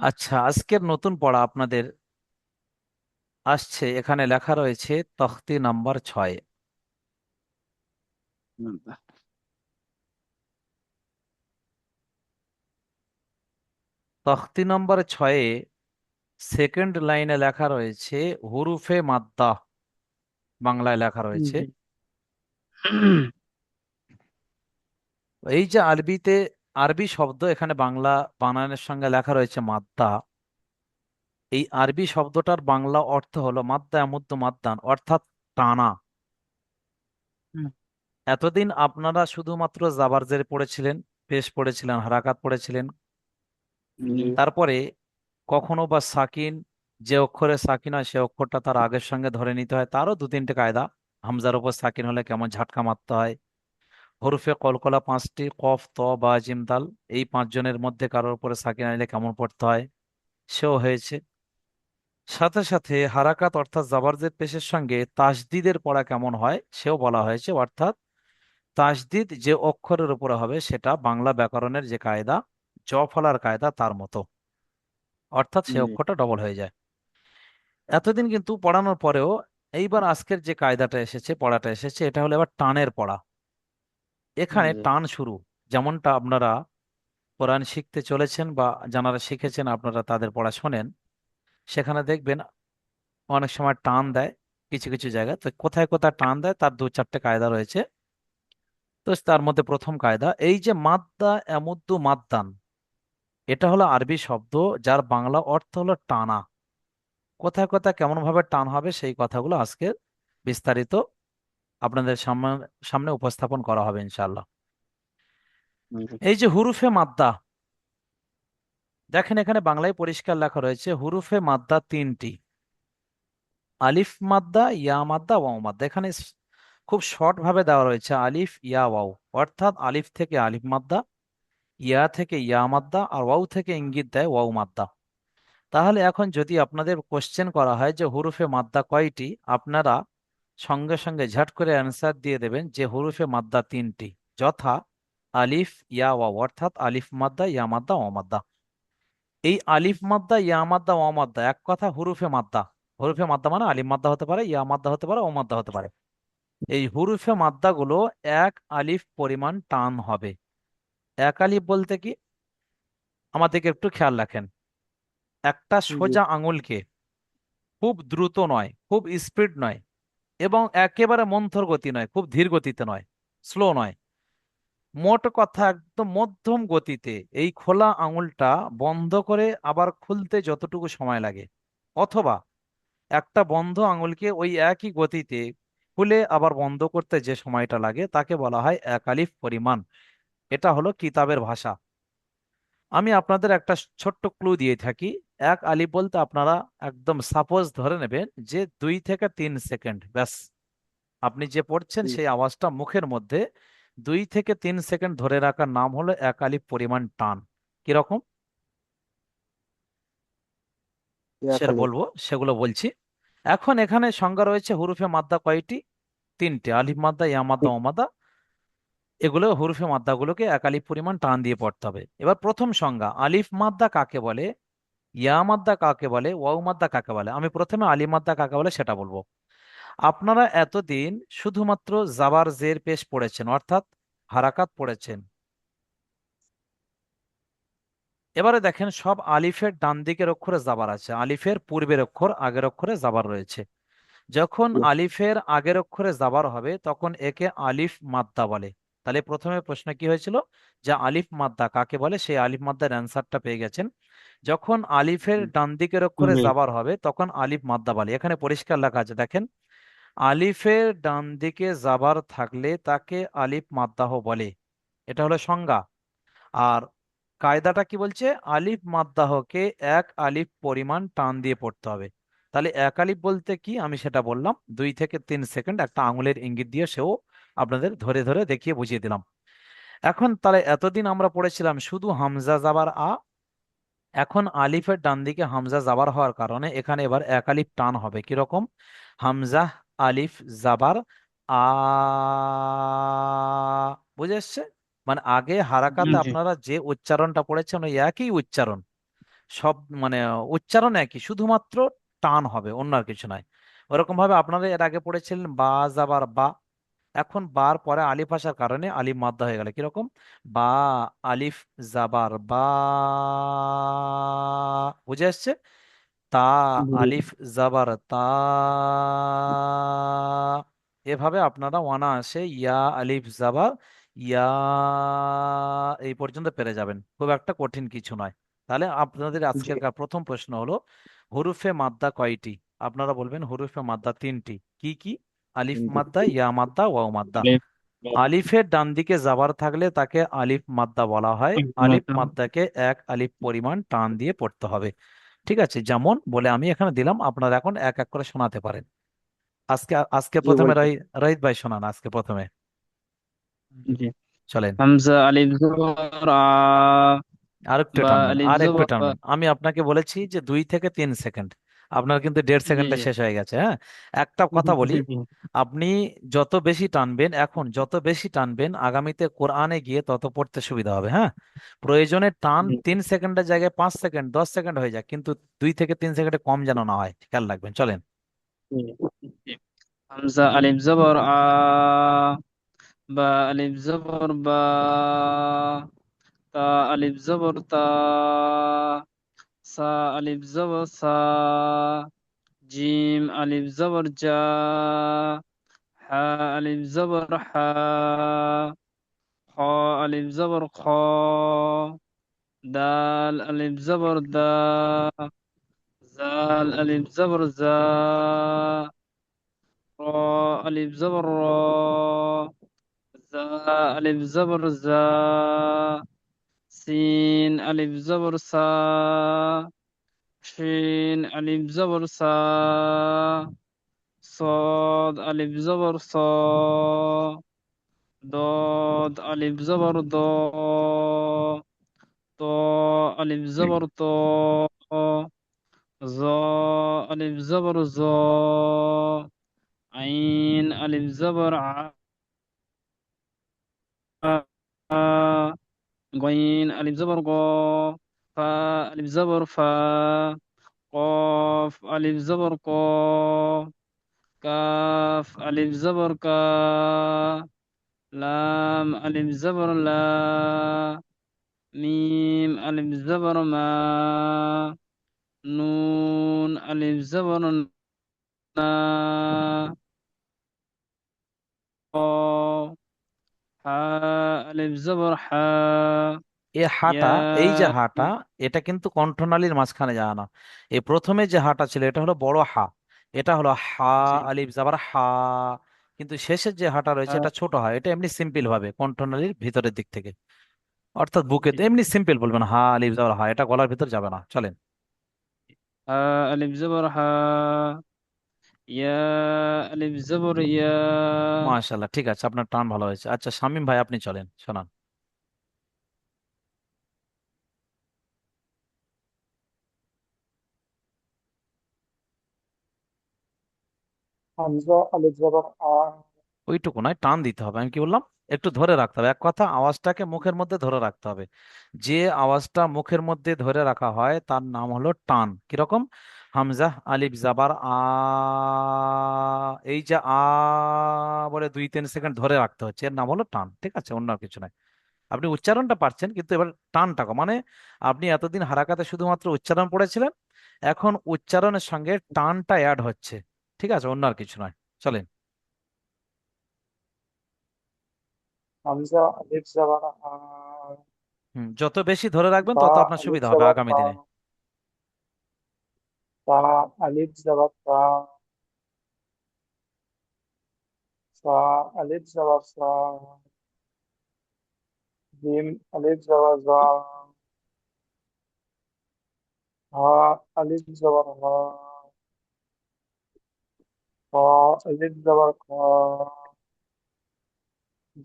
আচ্ছা, আজকের নতুন পড়া আপনাদের আসছে। এখানে লেখা রয়েছে তখতি নাম্বার 6। হুম, তখতি নাম্বার 6 সেকেন্ড লাইনে লেখা রয়েছে হুরুফে মাদ্দা। বাংলায় লেখা রয়েছে। জি। এই যে আরবিতে আরবি শব্দ, এখানে বাংলা বানানের সঙ্গে লেখা রয়েছে মাদ্দা। এই আরবি শব্দটার বাংলা অর্থ হলো মাদ্দা ইয়ামুদ্দু মাদ্দান, অর্থাৎ টানা। হুম, এতদিন আপনারা শুধুমাত্র জাবার জের পড়েছিলেন, পেশ পড়েছিলেন, হারাকাত পড়েছিলেন। জি। তারপরে কখনো বা সাকিন, যে অক্ষরে সাকিন হয় সে অক্ষরটা তার আগের সঙ্গে ধরে নিতে হয়, তারও দু তিনটে কায়দা। হামজার উপর সাকিন হলে কেমন ঝাটকা মারতে হয়। হরফে কলকলা পাঁচটি, কফ ত বা জিম দাল, এই পাঁচজনের মধ্যে কারোর উপরে সাকিন আনলে কেমন পড়তে হয় সেও হয়েছে। সাথে সাথে হারাকাত অর্থাৎ জাবারজের পেশের সঙ্গে তাসদিদের পড়া কেমন হয় সেও বলা হয়েছে, অর্থাৎ তাসদিদ যে অক্ষরের উপরে হবে সেটা বাংলা ব্যাকরণের যে কায়দা, জ ফলার কায়দা তার মতো, অর্থাৎ সে জি। অক্ষরটা ডবল হয়ে যায়। এতদিন কিন্তু পড়ানোর পরেও এইবার আজকের যে কায়দাটা এসেছে, পড়াটা এসেছে, এটা হলো এবার টানের পড়া। এখানে জি। টান শুরু। যেমনটা আপনারা কোরআন শিখতে চলেছেন বা যারা শিখেছেন আপনারা তাদের পড়া শোনেন, সেখানে দেখবেন অনেক সময় টান দেয় কিছু কিছু জায়গায়। তো কোথায় কোথায় টান দেয় তার দু চারটে কায়দা রয়েছে। তো তার মধ্যে প্রথম কায়দা, এই যে মাদ্দা এমুদ্দু মাদ্দান, এটা হলো আরবি শব্দ যার বাংলা অর্থ হলো টানা। কোথায় কোথায় কেমন ভাবে টান হবে সেই কথাগুলো আজকে বিস্তারিত আপনাদের সামনে সামনে উপস্থাপন করা হবে ইনশাআল্লাহ। জি। এই যে হুরুফে মাদ্দা, দেখেন এখানে বাংলায় পরিষ্কার লেখা রয়েছে হুরুফে মাদ্দা তিনটি: আলিফ মাদ্দা, ইয়া মাদ্দা, ওয়াও মাদ্দা। এখানে খুব শর্ট ভাবে দেওয়া রয়েছে আলিফ ইয়া ওয়াও, অর্থাৎ আলিফ থেকে আলিফ মাদ্দা, ইয়া থেকে ইয়া মাদ্দা, আর ওয়াও থেকে ইঙ্গিত দেয় ওয়াও মাদ্দা। তাহলে এখন যদি আপনাদের কোশ্চেন করা হয় যে হুরুফে মাদ্দা কয়টি, আপনারা সঙ্গে সঙ্গে ঝট করে অ্যান্সার দিয়ে দেবেন যে হুরুফে মাদ্দা তিনটি, যথা আলিফ ইয়া ওয়াও, অর্থাৎ আলিফ মাদ্দা, ইয়া মাদ্দা, ওয়া মাদ্দা। এই আলিফ মাদ্দা, ইয়া মাদ্দা, ওয়া মাদ্দা এক কথা হুরুফে মাদ্দা। হুরুফে মাদ্দা মানে আলিফ মাদ্দা হতে পারে, ইয়া মাদ্দা হতে পারে, ও মাদ্দা হতে পারে। এই হুরুফে মাদ্দাগুলো এক আলিফ পরিমাণ টান হবে। এক আলিফ বলতে কি, আমাদেরকে একটু খেয়াল রাখেন। একটা জি। সোজা আঙুলকে খুব দ্রুত নয়, খুব স্পিড নয়, এবং একেবারে মন্থর গতি নয়, খুব ধীর গতিতে নয়, স্লো নয়, মোট কথা একদম মধ্যম গতিতে এই খোলা আঙুলটা বন্ধ করে আবার খুলতে যতটুকু সময় লাগে, অথবা একটা বন্ধ আঙুলকে ওই একই গতিতে খুলে আবার বন্ধ করতে যে সময়টা লাগে তাকে বলা হয় এক আলিফ পরিমাণ। এটা হলো কিতাবের ভাষা। আমি আপনাদের একটা ছোট্ট ক্লু দিয়ে থাকি। এক আলিফ বলতে আপনারা একদম সাপোজ ধরে নেবেন যে 2 থেকে 3 সেকেন্ড, ব্যাস। আপনি যে পড়ছেন জি। সেই আওয়াজটা মুখের মধ্যে 2 থেকে 3 সেকেন্ড ধরে রাখার নাম হলো এক আলিফ পরিমাণ টান। কিরকম ইয়া সেটা খালি। বলবো, সেগুলো বলছি। এখন এখানে সংজ্ঞা রয়েছে হুরুফে মাদ্দা কয়টি? তিনটে: আলিফ মাদ্দা, ইয়া মাদ্দা, ও মাদ্দা। এগুলো হুরুফে মাদ্দাগুলোকে এক আলিফ পরিমাণ টান দিয়ে পড়তে হবে। এবার প্রথম সংজ্ঞা, আলিফ মাদ্দা কাকে বলে, ইয়া মাদ্দা কাকে বলে, ওয়াও মাদ্দা কাকে বলে। আমি প্রথমে আলিফ মাদ্দা কাকে বলে সেটা বলবো। আপনারা এতদিন শুধুমাত্র জাবার জের পেশ পড়েছেন, অর্থাৎ হারাকাত পড়েছেন। এবারে দেখেন সব আলিফের ডান দিকের অক্ষরে জাবার আছে, আলিফের পূর্বের অক্ষর আগের অক্ষরে জাবার রয়েছে। যখন জি। আলিফের আগের অক্ষরে জাবার হবে তখন একে আলিফ মাদ্দা বলে। তাহলে প্রথমে প্রশ্ন কি হয়েছিল, যে আলিফ মাদ্দা কাকে বলে, সেই আলিফ মাদ্দার অ্যান্সারটা পেয়ে গেছেন। যখন আলিফের ডান দিকের অক্ষরে জি। জাবার হবে তখন আলিফ মাদ্দা বলে। এখানে পরিষ্কার লেখা আছে দেখেন, আলিফের ডান দিকে জাবার থাকলে তাকে আলিফ মাদ্দাহ বলে। এটা হলো সংজ্ঞা। আর কায়দাটা কি বলছে, আলিফ মাদ্দাহকে এক আলিফ পরিমাণ টান দিয়ে পড়তে হবে। তাহলে এক আলিফ বলতে কি আমি সেটা বললাম, 2 থেকে 3 সেকেন্ড একটা আঙুলের ইঙ্গিত দিয়ে, সেও আপনাদের ধরে ধরে দেখিয়ে বুঝিয়ে দিলাম। এখন তাহলে এতদিন আমরা পড়েছিলাম শুধু হামজা জাবার আ। এখন আলিফের ডান দিকে হামজা জাবার হওয়ার কারণে এখানে এবার এক আলিফ টান হবে। কিরকম, হামজা আলিফ জাবার আ, বুঝে এসছে? মানে আগে হারাকাতে জি। আপনারা যে উচ্চারণটা পড়েছেন ওই একই উচ্চারণ, সব মানে উচ্চারণ একই, শুধুমাত্র টান হবে, অন্য আর কিছু নয়। ওরকম ভাবে আপনারা এর আগে পড়েছিলেন বা যাবার বা, এখন বার পরে আলিফ আসার কারণে আলিফ মাদ্দা হয়ে গেল কিরকম, বা, আলিফ জাবার বা, বুঝে আসছে? তা, জি আলিফ জাবার তা, এভাবে আপনারা অনায়াসে ইয়া আলিফ জাবার ইয়া এই পর্যন্ত পেরে যাবেন, খুব একটা কঠিন কিছু নয়। তাহলে আপনাদের জি আজকের প্রথম প্রশ্ন হলো, হরুফে মাদ্দা কয়টি? আপনারা বলবেন হরুফে মাদ্দা তিনটি। কি কি? আলিফ মাদ্দা, ইয়া মাদ্দা, ওয়াও মাদ্দা। আলিফ আলিফের ডান দিকে জাবার থাকলে তাকে আলিফ মাদ্দা বলা হয়। আলিফ মাদ্দাকে এক আলিফ পরিমাণ টান দিয়ে পড়তে হবে। ঠিক আছে, যেমন বলে আমি এখানে দিলাম, আপনারা এখন এক এক করে শোনাতে পারেন। আজকে আজকে জি প্রথমে বলছি। রহিত ভাই শোনান আজকে প্রথমে। জি চলেন। হামজা আলিফ জবর আ, আরেকটু বা টানবেন, আলিফ আর একটু জবর বা। টানবেন। আমি আপনাকে বলেছি যে 2 থেকে 3 সেকেন্ড, আপনার কিন্তু 1.5 সেকেন্ডে জি শেষ হয়ে গেছে। হ্যাঁ, একটা কথা বলি, জি জি আপনি যত বেশি টানবেন, এখন যত বেশি টানবেন আগামীতে কোরআনে গিয়ে তত পড়তে সুবিধা হবে। হ্যাঁ, প্রয়োজনে টান জি 3 সেকেন্ডের জায়গায় 5 সেকেন্ড 10 সেকেন্ড হয়ে যায়, কিন্তু 2 থেকে 3 সেকেন্ডে কম যেন না হয়, খেয়াল রাখবেন। চলেন। জি জি। হামজা আলিফ জবর আ, বা আলিফ জবর বা, তা আলিফ জবর তা, সা আলিফ জবর সা, জিম আলিফ জবর জা, হা আলিফ জবর হা, খ আলিফ জবর খ, দাল আলিফ জবর দা, জাল আলিফ জবর জা, র আলিফ জবর র, জা আলিফ জবর জা, সিন আলিফ জবর সা, শিন আলিফ জবর সা, صاد ألف زبر صا، ضاد ألف زبر ضا، طاء ألف زبر طا، ظا ألف زبر ظا، عين ألف زبر ع، غين ألف زبر غا، فا ألف زبر فا، قاف ألف زبر قا، كاف ألف زبر كا، لام ألف زبر لا، ميم ألف زبر ما، نون ألف زبر نا، قاف حاء ألف زبر حا، এ হাটা, এই যে يا হাটা, এটা কিন্তু কণ্ঠনালীর মাঝখানে যায় না। এই প্রথমে যে হাটা ছিল এটা হলো বড় হা, এটা হলো হা, জি আলিফ যাবার হা। কিন্তু শেষের যে হাটা রয়েছে হা এটা ছোট হয়, এটা এমনি সিম্পল ভাবে কণ্ঠনালীর ভিতরের দিক থেকে, অর্থাৎ বুকে জি এমনি সিম্পল বলবেন, হা আলিফ যাবার হা, এটা গলার ভিতর যাবে না। চলেন। ها ألف زبر ها، يا ألف زبر يا. মাশাআল্লাহ, ঠিক আছে, আপনার টান ভালো হয়েছে। আচ্ছা শামীম ভাই, আপনি চলেন, শোনান। হামজা আলিফ জবর আ, ওইটুকু নয়, টান দিতে হবে। আমি কি বললাম, একটু ধরে রাখতে হবে। এক কথা, আওয়াজটাকে মুখের মধ্যে ধরে রাখতে হবে। যে আওয়াজটা মুখের মধ্যে ধরে রাখা হয় তার নাম হলো টান। কিরকম? হামজা আলিফ জাবার আ, এই যে আ বলে 2-3 সেকেন্ড ধরে রাখতে হচ্ছে, এর নাম হলো টান। ঠিক আছে, অন্য আর কিছু নয়। আপনি উচ্চারণটা পারছেন, কিন্তু এবার টানটা মানে, আপনি এতদিন হারাকাতে শুধুমাত্র উচ্চারণ পড়েছিলেন, এখন উচ্চারণের সঙ্গে টানটা অ্যাড হচ্ছে। ঠিক আছে, অন্য আর কিছু নয়। চলেন। হামজা আলিফ জবর আ, যত বেশি ধরে রাখবেন বা তত আপনার আলিফ সুবিধা হবে জবর আগামী বা, দিনে। তা আলিফ জবর তা, সা আলিফ জবর সা, জিম আলিফ জবর জা, হা আলিফ জবর হা, খা আলিফ জবর খা,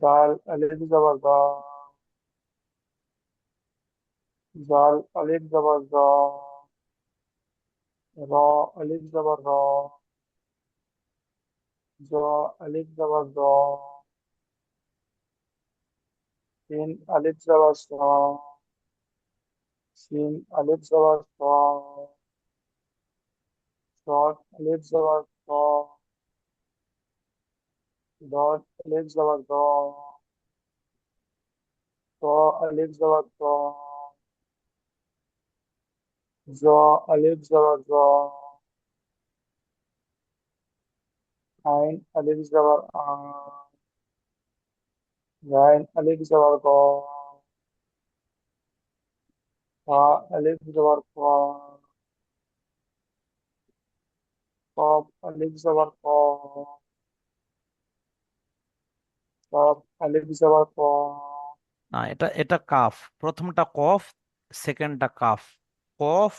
দাল আলিফ জবর দা, জাল আলিফ জবর জা, রা আলিফ জবর রা, জা আলিফ জবর জা, সিন আলিফ জবর সা, সিন আলিফ জবর স, শর্ট আলিফ জবর স, ডট আলিফ জবর দ, ত আলিফ জবর ত, জ আলিফ জবর জ, আইন আলিফ জবর আ, গাইন আলিফ জবর গ, ফা আলিফ জবর ক, কফ আলিফ জবর ক, কফ আলিফ জবর ক, না, এটা এটা কাফ। প্রথমটা কফ, সেকেন্ডটা কাফ। কফ,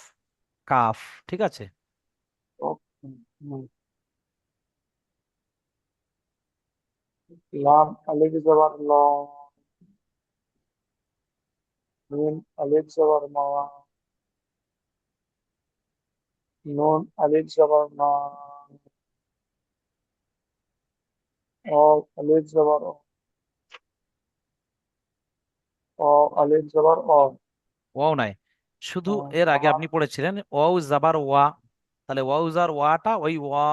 কাফ। ঠিক আছে। কফ, হুম, লাম আলিফ জবর ল, মিম আলিফ জবর মা, নুন আলিফ জবর না, অ আলিফ জবর অ, অ আলিফ জবর অ, ওয়াও নাই, শুধু আ, এর আগে আ, আপনি পড়েছিলেন ওয়াও জাবার ওয়া। তাহলে ওয়াও জার ওয়াটা ওই ওয়া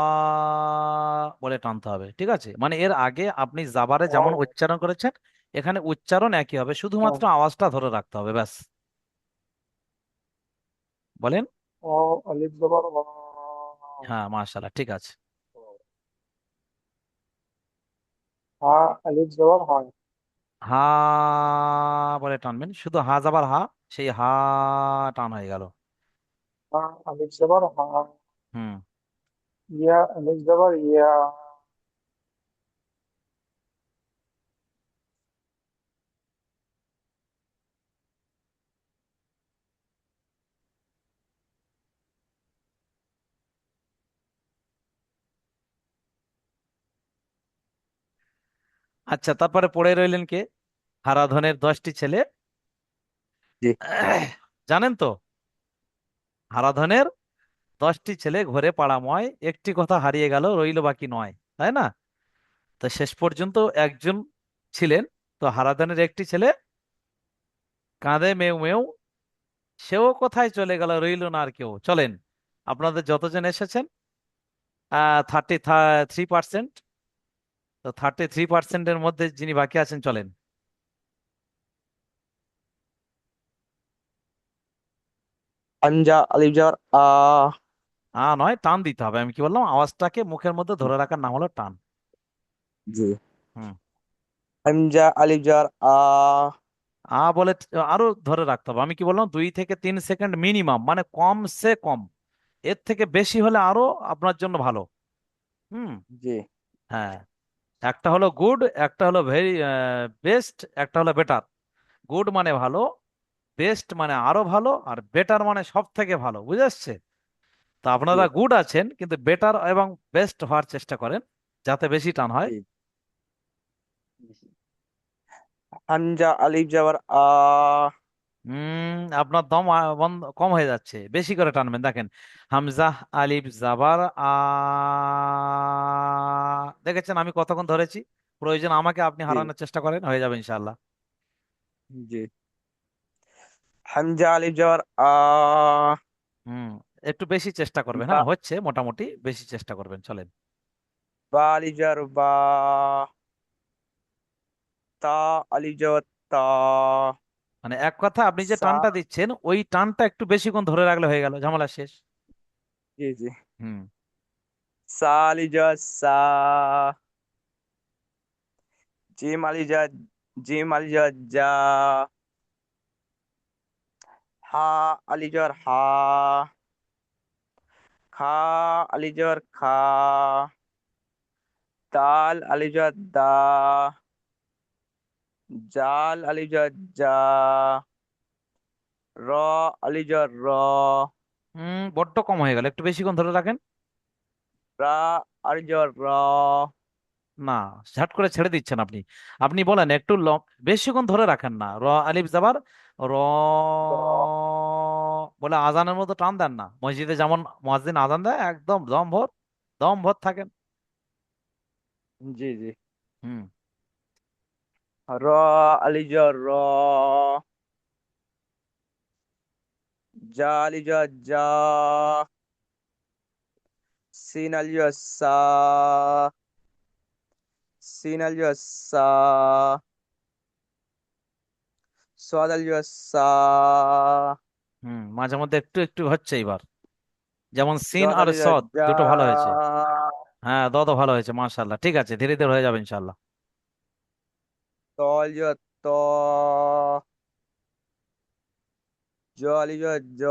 বলে টানতে হবে। ঠিক আছে, মানে এর আগে আপনি জাবারে যেমন অ, উচ্চারণ করেছেন, এখানে উচ্চারণ একই হবে, শুধুমাত্র অ, আওয়াজটা ধরে রাখতে হবে ব্যাস। বলেন। অ আলিফ জবর অ, হ্যাঁ, মাশাআল্লাহ, ঠিক আছে। হা আলিফ জবর হয়, হা বলে টানবেন, শুধু হা যাবার হা, সেই হা টান হয়ে গেল। হা আলিফ জবর হা, হুম। ইয়া আলিফ জবর ইয়া, আচ্ছা, তারপরে পড়ে রইলেন কে? হারাধনের 10টি ছেলে। জি, জানেন তো, হারাধনের 10টি ছেলে ঘরে পাড়াময়, একটি কথা হারিয়ে গেল রইল বাকি নয়, তাই না? তো শেষ পর্যন্ত একজন ছিলেন। তো হারাধনের একটি ছেলে কাঁদে মেউ মেউ, সেও কোথায় চলে গেল, রইল না আর কেউ। চলেন, আপনাদের যতজন এসেছেন, 33%। তো 33%-এর মধ্যে যিনি বাকি আছেন, চলেন। হামজা আলিফ জবর আ। নয়, টান দিতে হবে। আমি কি বললাম, আওয়াজটাকে মুখের মধ্যে ধরে রাখার নাম হলো টান। জি, হুম। হামজা আলিফ জবর আ। বলে আরো ধরে রাখতে হবে। আমি কি বললাম, 2 থেকে 3 সেকেন্ড মিনিমাম, মানে কম সে কম। এর থেকে বেশি হলে আরো আপনার জন্য ভালো। হুম। জি, হ্যাঁ। একটা হলো গুড, একটা হলো ভেরি বেস্ট, একটা হলো বেটার। গুড মানে ভালো, বেস্ট মানে আরো ভালো, আর বেটার মানে সব থেকে ভালো। বুঝে আসছে? তো জি, আপনারা গুড আছেন, কিন্তু বেটার এবং বেস্ট হওয়ার চেষ্টা করেন, যাতে বেশি টান হয়। জি। হামজা আলিফ জবর আ। আপনার দম বন্ধ কম হয়ে যাচ্ছে, বেশি করে টানবেন। দেখেন, হামজা আলিফ জাবার দেখেছেন আমি কতক্ষণ ধরেছি? প্রয়োজন আমাকে আপনি জি, হারানোর চেষ্টা করেন, হয়ে যাবে ইনশাআল্লাহ। জি। হামজা আলিফ জবর আ। হুম। একটু বেশি চেষ্টা করবেন, বা, হ্যাঁ, হচ্ছে মোটামুটি, বেশি চেষ্টা করবেন, চলেন। বা আলিফ জবর বা। তা আলিফ জবর তা। মানে এক কথা, আপনি যে সা। টানটা দিচ্ছেন ওই টানটা একটু বেশিক্ষণ ধরে রাখলে হয়ে গেল, ঝামেলা শেষ। জি, জি। হুম। সা আলিফ জবর সা। জিম আলিফ জবর জিম আলিফ জবর জা। হা আলিফ জবর হা। খা আলিফ জবর খা। দাল আলিফ জবর দা। জাল আলিফ জবর জা। র আলিফ জবর র। বড্ড কম হয়ে গেল, একটু বেশিক্ষণ ধরে রাখেন। রা আলিফ জবর র। না, ঝাট করে ছেড়ে দিচ্ছেন আপনি। আপনি বলেন একটু বেশিক্ষণ ধরে রাখেন না। র আলিফ জাবার র র, বলে আজানের মতো টান দেন না, মসজিদে যেমন মুয়াজ্জিন আজান দেয়, একদম দম ভর, দম ভর থাকেন। জি, জি। হুম। র আলিফ জবর র। জা আলিজাত জা, সিন আলিজাত সা, সিন আলিজাত সা, সাদ আলিজাত সা, মাঝে মধ্যে একটু একটু হচ্ছে এবার, যেমন সিন দদ আর আলিজাত সদ জা, দুটো ভালো হয়েছে। হ্যাঁ, দত ভালো হয়েছে, মাশাআল্লাহ। ঠিক আছে, ধীরে ধীরে হয়ে যাবে ইনশাআল্লাহ। ত আলিজাত ত, জ আলিজাত জ,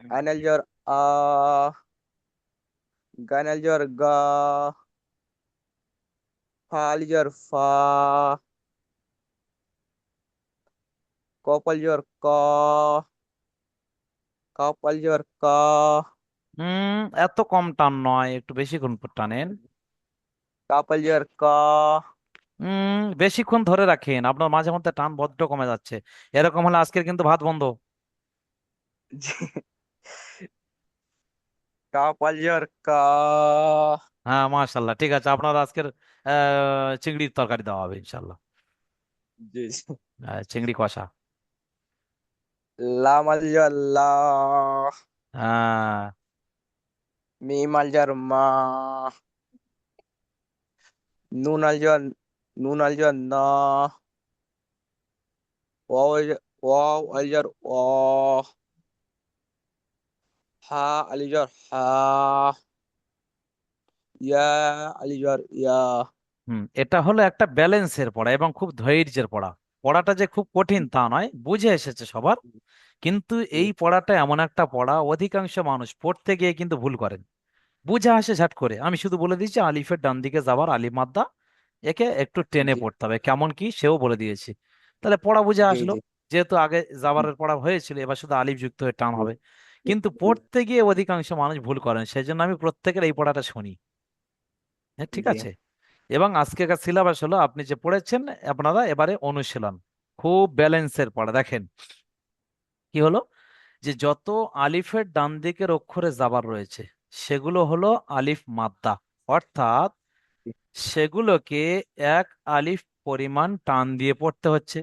আইন আলিজাত আ, গান আলিজাত গা, ফা আলিজাত ফা, কপ আলিজাত ক, কাপ আলিজাত কা, এত কম টান নয়, একটু বেশিক্ষণ টানেন। কাপ আলিজাত কা। বেশিক্ষণ ধরে রাখেন, আপনার মাঝে মধ্যে টান বড্ড কমে যাচ্ছে। এরকম হলে আজকের কিন্তু ভাত বন্ধ। জি। কাপ আলিজাত কা। হ্যাঁ, মাশাআল্লাহ, ঠিক আছে, আপনার আজকের চিংড়ির তরকারি দেওয়া হবে ইনশাআল্লাহ। জি জি। চিংড়ি কষা। লাম আলিজাত লা, হ্যাঁ। মিম আলিজাত মা, নুন আলিজাত নুন আলিজাত না, ওয়াও আলিজাত ও, হা আলিজাত হা, ইয়া আলিজাত ইয়া। এটা হলো একটা ব্যালেন্সের পড়া এবং খুব ধৈর্যের পড়া। পড়াটা যে খুব কঠিন তা নয়, বুঝে এসেছে সবার। কিন্তু জি এই পড়াটা এমন একটা পড়া, অধিকাংশ মানুষ পড়তে গিয়ে কিন্তু ভুল করেন। বুঝে আসে ঝাট করে। আমি শুধু বলে দিচ্ছি, আলিফের ডান দিকে যাবার আলিফ মাদ্দা, একে একটু টেনে জি পড়তে হবে, কেমন কি সেও বলে দিয়েছি। তাহলে পড়া বুঝে জি আসলো। জি যেহেতু আগে জাবারের পড়া হয়েছিল, এবার শুধু আলিফ যুক্ত হয়ে টান জি হবে। কিন্তু পড়তে গিয়ে অধিকাংশ মানুষ ভুল করেন, সেই জন্য আমি প্রত্যেকের এই পড়াটা শুনি। হ্যাঁ, ঠিক জি আছে। এবং আজকেকার সিলেবাস হলো আপনি যে পড়েছেন, আপনারা এবারে অনুশীলন। খুব ব্যালেন্সের পড়া। দেখেন কি হলো, যে যত আলিফের ডান দিকের অক্ষরে জাবার রয়েছে, সেগুলো হলো আলিফ মাদ্দা। অর্থাৎ সেগুলোকে এক আলিফ পরিমাণ টান দিয়ে পড়তে হচ্ছে।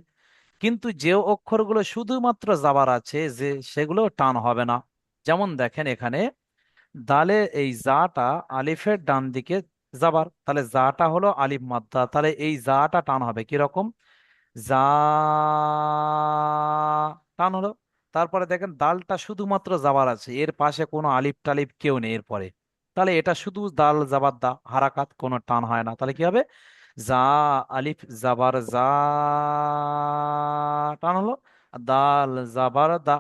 কিন্তু যে অক্ষরগুলো শুধুমাত্র জাবার আছে, যে সেগুলো টান হবে না। যেমন দেখেন এখানে দালে এই জাটা আলিফের ডান দিকে যাবার, তাহলে জাটা হলো আলিফ মাদ্দা, তাহলে এই জাটা টান হবে কিরকম, যা, টান হলো। তারপরে দেখেন দালটা শুধুমাত্র জাবার আছে, এর পাশে কোনো আলিফ টালিফ কেউ নেই এরপরে, তাহলে এটা শুধু দাল জাবার দা, হারাকাত, কোনো টান হয় না। তাহলে কি হবে, যা, আলিফ জাবার যা, টান হলো। আর দাল জাবার দা,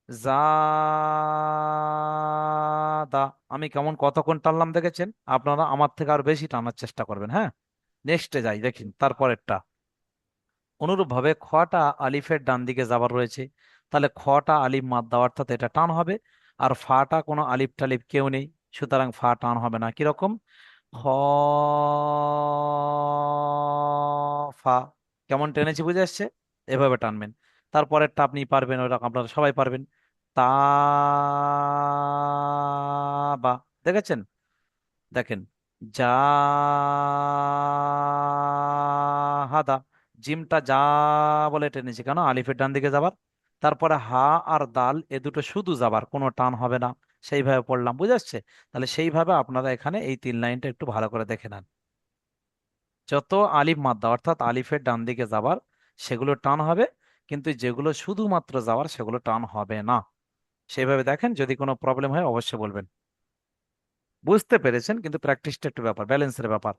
যা, দা। আমি কেমন কতক্ষণ টানলাম দেখেছেন? আপনারা আমার থেকে আরো বেশি টানার চেষ্টা করবেন। হ্যাঁ, নেক্সটে যাই, দেখেন তারপরেরটা। অনুরূপ ভাবে খটা আলিফের ডান দিকে যাবার রয়েছে, তাহলে খটা আলিফ মাদ্দা, অর্থাৎ এটা টান হবে। আর ফাটা কোনো আলিফ টালিফ কেউ নেই, সুতরাং ফা টান হবে না। কিরকম, খ, ফা, কেমন টেনেছি বুঝে আসছে? এভাবে টানবেন। তারপরেরটা আপনি পারবেন, ওইরকম আপনারা সবাই পারবেন। তা, বা, দেখেছেন? দেখেন, যা, হাদা, জিমটা যা বলে টেনেছি কেন, আলিফের ডান দিকে যাবার। তারপরে হা আর দাল, এ দুটো শুধু যাবার, কোনো টান হবে না। সেইভাবে পড়লাম, বুঝে আসছে? তাহলে সেইভাবে আপনারা এখানে এই তিন লাইনটা একটু ভালো করে দেখে নেন। যত আলিফ মাদ্দা অর্থাৎ আলিফের ডান দিকে যাবার, সেগুলো টান হবে। কিন্তু যেগুলো শুধুমাত্র যাওয়ার, সেগুলো টান হবে না। সেইভাবে দেখেন, যদি কোনো প্রবলেম হয় অবশ্যই বলবেন। বুঝতে পেরেছেন? কিন্তু প্র্যাকটিসটা একটু ব্যাপার, ব্যালেন্সের ব্যাপার।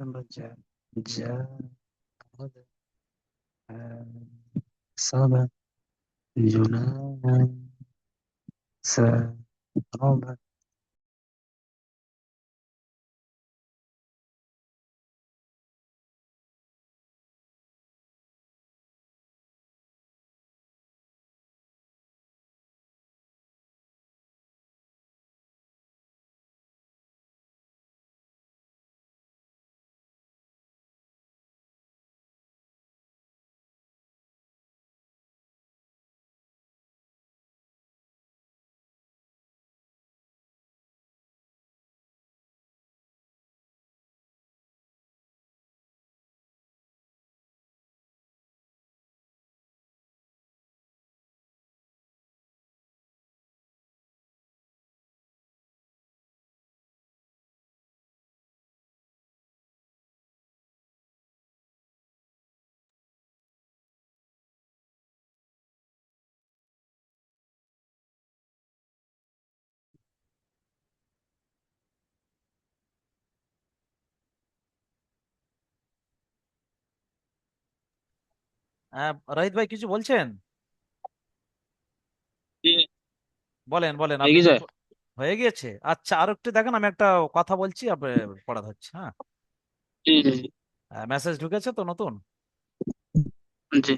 যা যা صبا جنانا سرابا হ্যাঁ, রাহিত ভাই কিছু বলছেন? বলেন বলেন, হয়ে আপনি তো গেছে। হয়ে গিয়েছে। আচ্ছা, আরো একটু দেখেন, আমি একটা কথা বলছি, পড়া হচ্ছে। হ্যাঁ, জি জি মেসেজ ঢুকেছে তো নতুন। জি।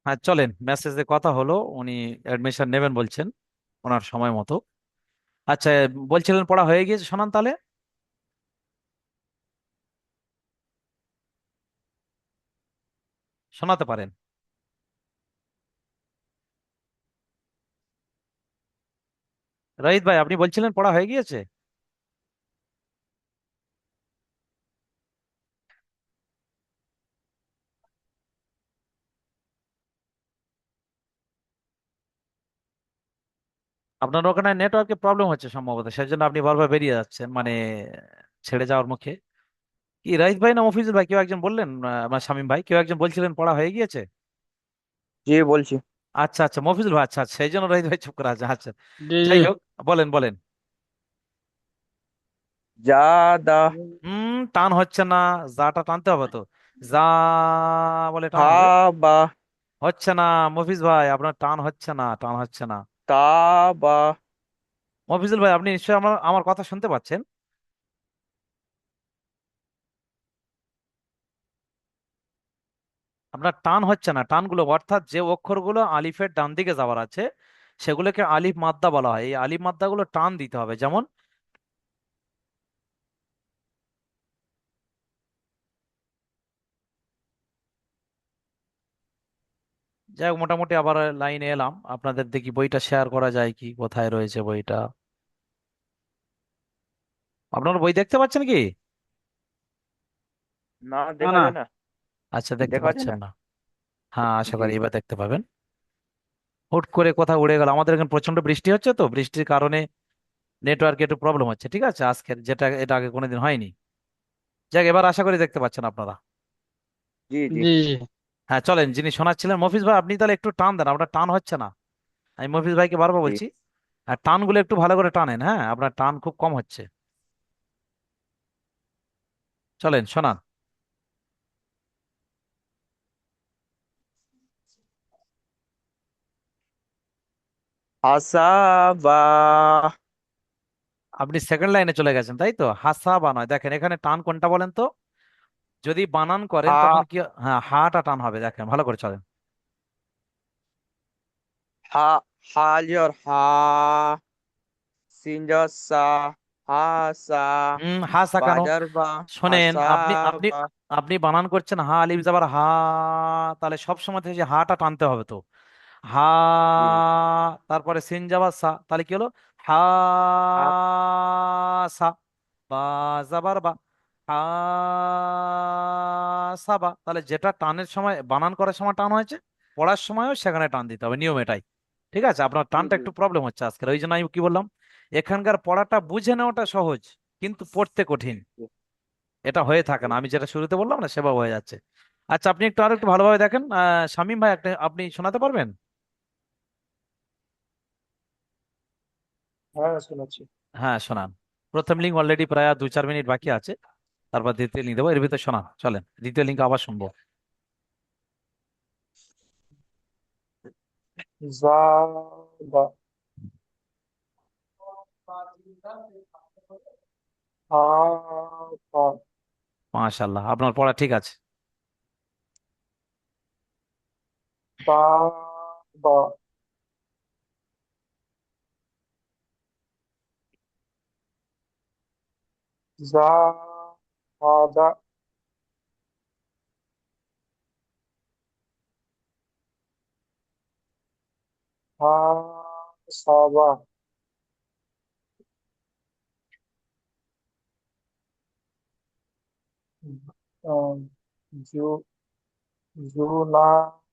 হ্যাঁ চলেন, মেসেজে কথা হলো, উনি অ্যাডমিশন নেবেন বলছেন ওনার সময় মতো। আচ্ছা, বলছিলেন পড়া হয়ে গিয়েছে, শোনান তাহলে। শোনাতে পারেন। রহিত ভাই, আপনি বলছিলেন পড়া হয়ে গিয়েছে। আপনার ওখানে নেটওয়ার্কের প্রবলেম হচ্ছে সম্ভবত, সেই জন্য আপনি বারবার বেরিয়ে যাচ্ছেন, মানে ছেড়ে যাওয়ার মুখে। কি রহিত ভাই না মফিজুল ভাই, কেউ একজন বললেন, আমার শামীম ভাই, কেউ একজন বলছিলেন পড়া হয়ে গিয়েছে। জি বলছি। আচ্ছা আচ্ছা, মফিজুল ভাই, আচ্ছা আচ্ছা, সেই জন্য রহিত ভাই চুপ করে আছে, আচ্ছা। জি জি। যাই হোক, বলেন বলেন। জাদা। টান হচ্ছে না, জাটা টানতে হবে তো। যা বলে টান হবে। হাবা। হচ্ছে না। মফিজ ভাই, আপনার টান হচ্ছে না, টান হচ্ছে না। তাবা। মফিজুল ভাই, আপনি নিশ্চয়ই আমার আমার কথা শুনতে পাচ্ছেন। আপনার টান হচ্ছে না, টানগুলো অর্থাৎ যে অক্ষরগুলো আলিফের ডান দিকে যাওয়ার আছে সেগুলোকে আলিফ মাদ্দা বলা হয়। এই আলিফ মাদ্দাগুলো টান দিতে হবে, যেমন যাই হোক, মোটামুটি আবার লাইনে এলাম আপনাদের। দেখি বইটা শেয়ার করা যায় কি, কোথায় রয়েছে বইটা। আপনার বই দেখতে পাচ্ছেন কি? না, না দেখা না। যায় না। আচ্ছা, দেখতে দেখা যায় পাচ্ছেন না। না। হ্যাঁ, আশা জি। করি এবার দেখতে পাবেন। হুট করে কোথাও উড়ে গেল, আমাদের এখানে প্রচন্ড বৃষ্টি হচ্ছে, তো বৃষ্টির কারণে নেটওয়ার্কে একটু প্রবলেম হচ্ছে, ঠিক আছে আজকের, যেটা এটা আগে কোনোদিন হয়নি। যাক, এবার আশা করি দেখতে পাচ্ছেন আপনারা। জি জি। জি জি। হ্যাঁ চলেন, যিনি শোনাচ্ছিলেন মফিজ ভাই, আপনি তাহলে একটু টান দেন, আপনার টান হচ্ছে না। আমি মফিজ ভাইকে বারবার জি। বলছি। আর টানগুলো একটু ভালো করে টানেন, হ্যাঁ আপনার টান খুব কম হচ্ছে। চলেন শোনান। হাসাবা। আপনি সেকেন্ড লাইনে চলে গেছেন, তাই তো। হাসাবা নয়, দেখেন এখানে টান কোনটা বলেন তো। যদি বানান করেন তখন হা। কি, হ্যাঁ হাটা টান হবে, দেখেন ভালো করে চলেন। হা। হালিয়র হা। সিনজর সা। হাসা। হাসা কেন? বাজার বা। শোনেন, আপনি আপনি হাসাবা। আপনি বানান করছেন হা আলিফ যাবার হা, তাহলে সব সময় থেকে যে হাটা টানতে হবে তো। হা, জি। তারপরে সিন যাবার সা, তাহলে কি হলো? হা হা। সা। বা যাবার বা। হা সাবা, তাহলে যেটা টানের সময় বানান করার সময় টান হয়েছে, পড়ার সময়ও সেখানে টান দিতে হবে, নিয়ম এটাই। ঠিক আছে, আপনার জি টানটা জি। একটু প্রবলেম হচ্ছে আজকের, ওই জন্য আমি কি বললাম, এখানকার পড়াটা বুঝে নেওয়াটা সহজ, কিন্তু পড়তে কঠিন। জি। এটা হয়ে থাকে না, আমি যেটা শুরুতে বললাম না সেভাবে হয়ে যাচ্ছে। আচ্ছা, আপনি একটু আরো একটু ভালোভাবে দেখেন, শামীম ভাই, আপনি শোনাতে পারবেন? হ্যাঁ শোনাচ্ছি। হ্যাঁ শোনান। প্রথম লিঙ্ক অলরেডি প্রায় আর 2-4 মিনিট বাকি আছে, তারপর দ্বিতীয় লিঙ্ক দেবো, এর ভিতরে শোনান চলেন, দ্বিতীয় লিঙ্ক আবার শুনবো। জাদা। হাবা। মাশাআল্লাহ, আপনার পড়া ঠিক আছে। তাবা। জাহাদা। হাসাবা। আহ, জু জুনাহু।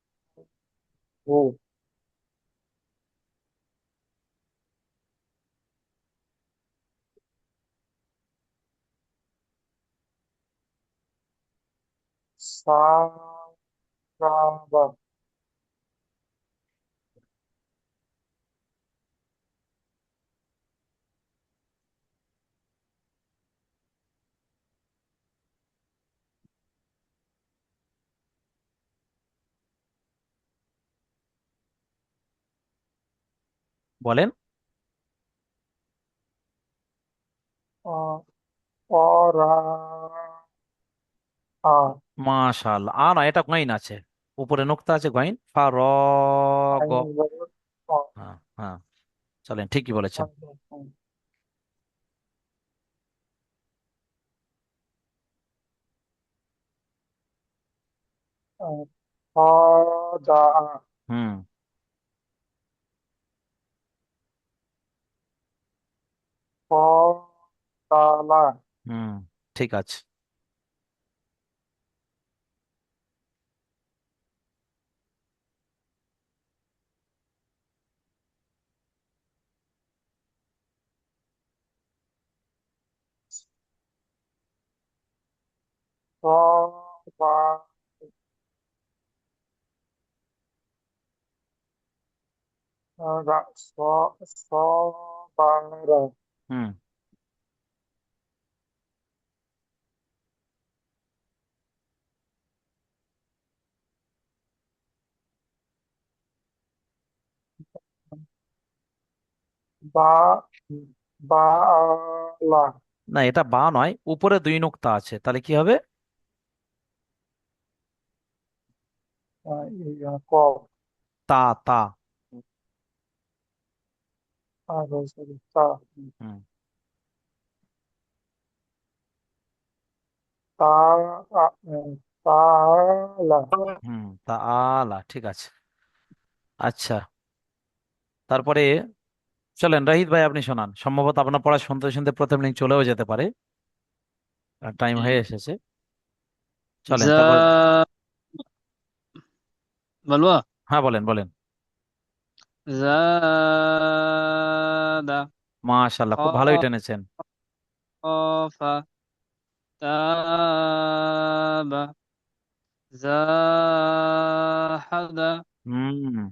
সারাবা। বলেন। আহ, অরা। আ। মাশাআল্লাহ, না এটা কইন আছে। উপরে নোক্তা আছে গইন, ফা র গ। আইন জবর র, হ্যাঁ হ্যাঁ, চলেন, ঠিকই বলেছেন। ফাদা, হুম। ফাদালা, হুম, ঠিক আছে। সবা, সবারা, হুম। বা, বালা, না, এটা বা নয়, উপরে দুই নোক্তা আছে, তাহলে কি হবে? কব, তা, তা। আর হচ্ছে তা, হুম। তা, তালা, হুম, তা আলা, ঠিক আছে। আচ্ছা, তারপরে চলেন রাহিত ভাই, আপনি শোনান। সম্ভবত আপনার পড়া শুনতে শুনতে প্রথম লিঙ্ক চলেও যেতে পারে, টাইম হয়ে এসেছে। চলেন জা তারপর। বলবো। হ্যাঁ, বলেন বলেন। জাদা, মাশাআল্লাহ, খুব ভালোই টেনেছেন। খফা, তাবা, জাহাদা, হুম,